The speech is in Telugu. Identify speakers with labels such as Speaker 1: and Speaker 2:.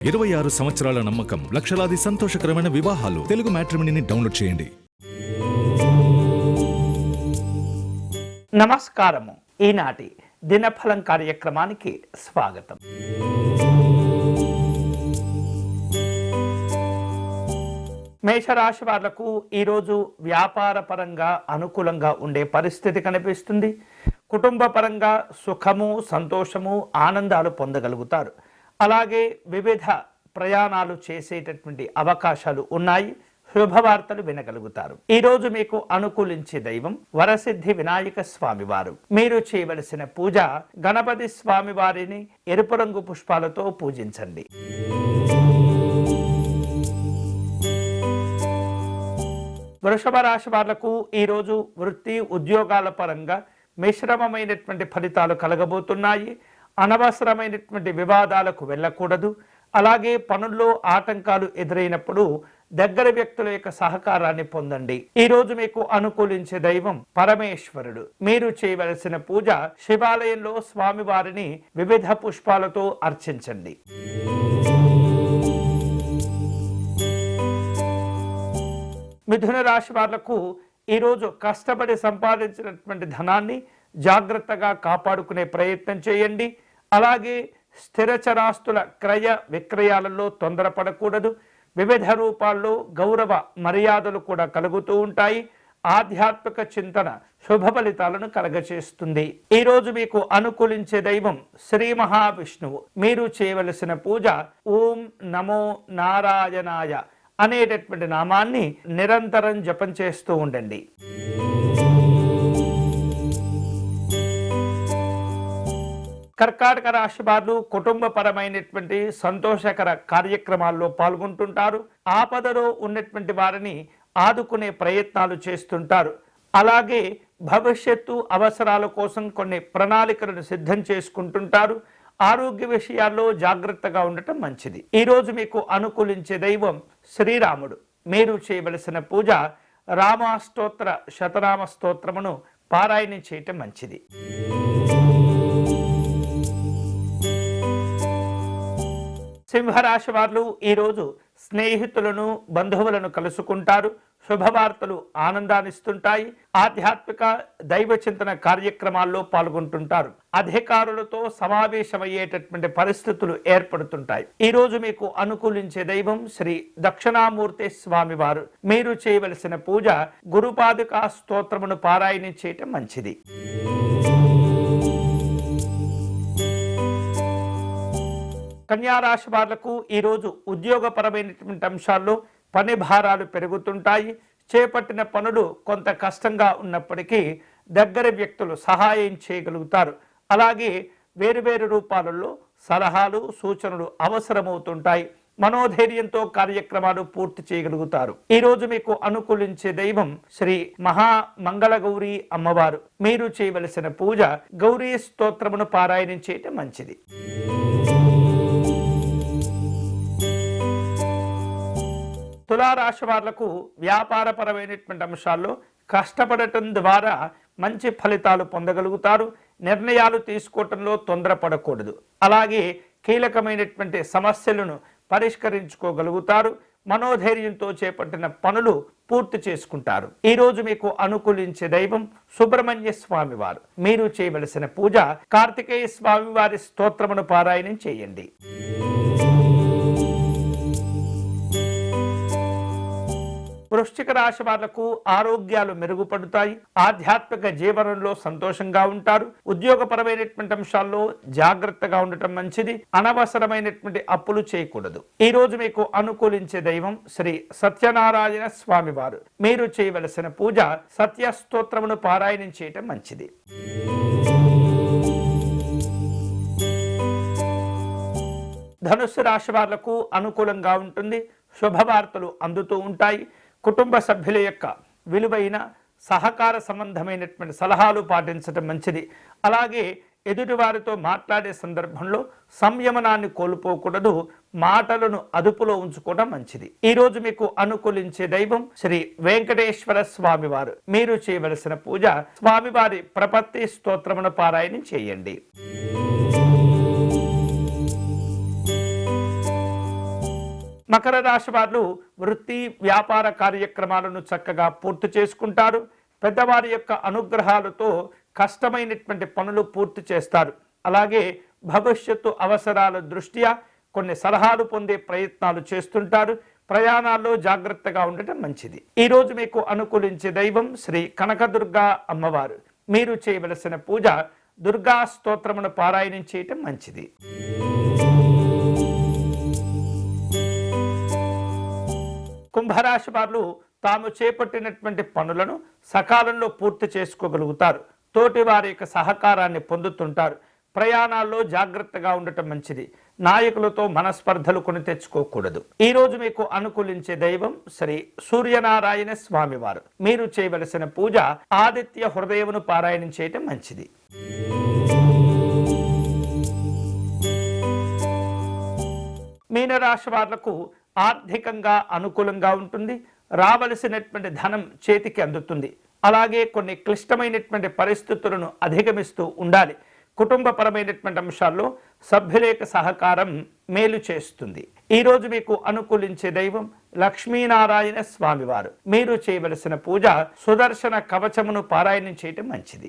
Speaker 1: 26 సంవత్సరాల నమ్మకం, లక్షలాది సంతోషకరమైన వివాహాలు. తెలుగు మ్యాట్రిమోనీని డౌన్లోడ్ చేయండి.
Speaker 2: నమస్కారము. ఈనాటి దినఫలం కార్యక్రమానికి స్వాగతం. మేషరాశి వాళ్లకు ఈరోజు వ్యాపార పరంగా అనుకూలంగా ఉండే పరిస్థితి కనిపిస్తుంది. కుటుంబ పరంగా సుఖము, సంతోషము, ఆనందాలు పొందగలుగుతారు. అలాగే వివిధ ప్రయాణాలు చేసేటటువంటి అవకాశాలు ఉన్నాయి. శుభవార్తలు వినగలుగుతారు. ఈరోజు మీకు అనుకూలించే దైవం వరసిద్ధి వినాయక స్వామివారు. మీరు చేయవలసిన పూజ గణపతి స్వామివారిని ఎరుపు రంగు పుష్పాలతో పూజించండి. వృషభ రాశి వాళ్లకు ఈరోజు వృత్తి ఉద్యోగాల పరంగా మిశ్రమమైనటువంటి ఫలితాలు కలగబోతున్నాయి. అనవసరమైనటువంటి వివాదాలకు వెళ్ళకూడదు. అలాగే పనుల్లో ఆటంకాలు ఎదురైనప్పుడు దగ్గర వ్యక్తుల యొక్క సహకారాన్ని పొందండి. ఈ రోజు మీకు అనుకూలించే దైవం పరమేశ్వరుడు. మీరు చేయవలసిన పూజ శివాలయంలో స్వామివారిని వివిధ పుష్పాలతో అర్చించండి. మిథున రాశి వాళ్లకు ఈరోజు కష్టపడి సంపాదించినటువంటి ధనాన్ని జాగ్రత్తగా కాపాడుకునే ప్రయత్నం చేయండి. అలాగే స్థిరచరాస్తుల క్రయ విక్రయాలలో తొందరపడకూడదు. వివిధ రూపాల్లో గౌరవ మర్యాదలు కూడా కలుగుతూ ఉంటాయి. ఆధ్యాత్మిక చింతన శుభ ఫలితాలను కలగచేస్తుంది. ఈరోజు మీకు అనుకూలించే దైవం శ్రీ మహావిష్ణువు. మీరు చేయవలసిన పూజ ఓం నమో నారాయణాయ అనేటటువంటి నామాన్ని నిరంతరం జపం చేస్తూ ఉండండి. కర్కాటక రాశి వారు కుటుంబ పరమైనటువంటి సంతోషకర కార్యక్రమాల్లో పాల్గొంటుంటారు. ఆపదలో ఉన్నటువంటి వారిని ఆదుకునే ప్రయత్నాలు చేస్తుంటారు. అలాగే భవిష్యత్తు అవసరాల కోసం కొన్ని ప్రణాళికలను సిద్ధం చేసుకుంటుంటారు. ఆరోగ్య విషయాల్లో జాగ్రత్తగా ఉండటం మంచిది. ఈరోజు మీకు అనుకూలించే దైవం శ్రీరాముడు. మీరు చేయవలసిన పూజ రామాష్టోత్ర శతనామ స్తోత్రమును పారాయణం చేయటం మంచిది. సింహరాశి వారు ఈరోజు స్నేహితులను బంధువులను కలుసుకుంటారు. శుభవార్తలు ఆనందాన్నిస్తుంటాయి. ఆధ్యాత్మిక దైవ చింతన కార్యక్రమాల్లో పాల్గొంటుంటారు. అధికారులతో సమావేశమయ్యేటటువంటి పరిస్థితులు ఏర్పడుతుంటాయి. ఈరోజు మీకు అనుకూలించే దైవం శ్రీ దక్షిణామూర్తి స్వామివారు. మీరు చేయవలసిన పూజ గురుపాదుకా స్తోత్రమును పారాయణం చేయటం మంచిది. కన్యారాశి వాళ్లకు ఈరోజు ఉద్యోగపరమైనటువంటి అంశాల్లో పని భారాలు పెరుగుతుంటాయి. చేపట్టిన పనులు కొంత కష్టంగా ఉన్నప్పటికీ దగ్గర వ్యక్తులు సహాయం చేయగలుగుతారు. అలాగే వేరువేరు రూపాలలో సలహాలు సూచనలు అవసరమవుతుంటాయి. మనోధైర్యంతో కార్యక్రమాలు పూర్తి చేయగలుగుతారు. ఈరోజు మీకు అనుకూలించే దైవం శ్రీ మహామంగళగౌరీ అమ్మవారు. మీరు చేయవలసిన పూజ గౌరీ స్తోత్రమును పారాయణం చేయటం మంచిది. తులారాశి వాళ్లకు వ్యాపారపరమైనటువంటి అంశాల్లో కష్టపడటం ద్వారా మంచి ఫలితాలు పొందగలుగుతారు. నిర్ణయాలు తీసుకోవటంలో తొందరపడకూడదు. అలాగే కీలకమైనటువంటి సమస్యలను పరిష్కరించుకోగలుగుతారు. మనోధైర్యంతో చేపట్టిన పనులు పూర్తి చేసుకుంటారు. ఈరోజు మీకు అనుకూలించే దైవం సుబ్రహ్మణ్య స్వామివారు. మీరు చేయవలసిన పూజ కార్తికేయ స్వామివారి స్తోత్రమును పారాయణం చేయండి. వృశ్చిక రాశి వాళ్లకు ఆరోగ్యాలు మెరుగుపడతాయి. ఆధ్యాత్మిక జీవనంలో సంతోషంగా ఉంటారు. ఉద్యోగపరమైనటువంటి అంశాల్లో జాగ్రత్తగా ఉండటం మంచిది. అనవసరమైనటువంటి అప్పులు చేయకూడదు. ఈ రోజు మీకు అనుకూలించే దైవం శ్రీ సత్యనారాయణ స్వామివారు. మీరు చేయవలసిన పూజ సత్య స్తోత్రమును పారాయణం చేయటం మంచిది. ధనుస్సు రాశి వాళ్లకు అనుకూలంగా ఉంటుంది. శుభవార్తలు అందుతూ ఉంటాయి. కుటుంబ సభ్యుల యొక్క విలువైన సహకార సంబంధమైనటువంటి సలహాలు పాటించడం మంచిది. అలాగే ఎదుటివారితో మాట్లాడే సందర్భంలో సంయమనాన్ని కోల్పోకూడదు. మాటలను అదుపులో ఉంచుకోవడం మంచిది. ఈరోజు మీకు అనుకూలించే దైవం శ్రీ వెంకటేశ్వర స్వామివారు. మీరు చేయవలసిన పూజ స్వామివారి ప్రపత్తి స్తోత్రమును పారాయణం చేయండి. మకర రాశి వారు వృత్తి వ్యాపార కార్యక్రమాలను చక్కగా పూర్తి చేసుకుంటారు. పెద్దవారి యొక్క అనుగ్రహాలతో కష్టమైనటువంటి పనులు పూర్తి చేస్తారు. అలాగే భవిష్యత్తు అవసరాల దృష్ట్యా కొన్ని సలహాలు పొందే ప్రయత్నాలు చేస్తుంటారు. ప్రయాణాల్లో జాగ్రత్తగా ఉండటం మంచిది. ఈరోజు మీకు అనుకూలించే దైవం శ్రీ కనకదుర్గా అమ్మవారు. మీరు చేయవలసిన పూజ దుర్గా స్తోత్రమును పారాయణం చేయటం మంచిది. కుంభరాశి వారు తాము చేపట్టినటువంటి పనులను సకాలంలో పూర్తి చేసుకోగలుగుతారు. తోటి వారి యొక్క సహకారాన్ని పొందుతుంటారు. ప్రయాణాల్లో జాగ్రత్తగా ఉండటం మంచిది. నాయకులతో మనస్పర్ధలు కొని తెచ్చుకోకూడదు. ఈ రోజు మీకు అనుకూలించే దైవం శ్రీ సూర్యనారాయణ స్వామివారు. మీరు చేయవలసిన పూజ ఆదిత్య హృదయమును పారాయణం చేయటం మంచిది. మీనరాశి వాళ్లకు ఆర్థికంగా అనుకూలంగా ఉంటుంది. రావలసినటువంటి ధనం చేతికి అందుతుంది. అలాగే కొన్ని క్లిష్టమైనటువంటి పరిస్థితులను అధిగమిస్తూ ఉండాలి. కుటుంబపరమైనటువంటి అంశాల్లో సభ్యుల యొక్క సహకారం మేలు చేస్తుంది. ఈరోజు మీకు అనుకూలించే దైవం లక్ష్మీనారాయణ స్వామివారు. మీరు చేయవలసిన పూజ సుదర్శన కవచమును పారాయణం చేయటం మంచిది.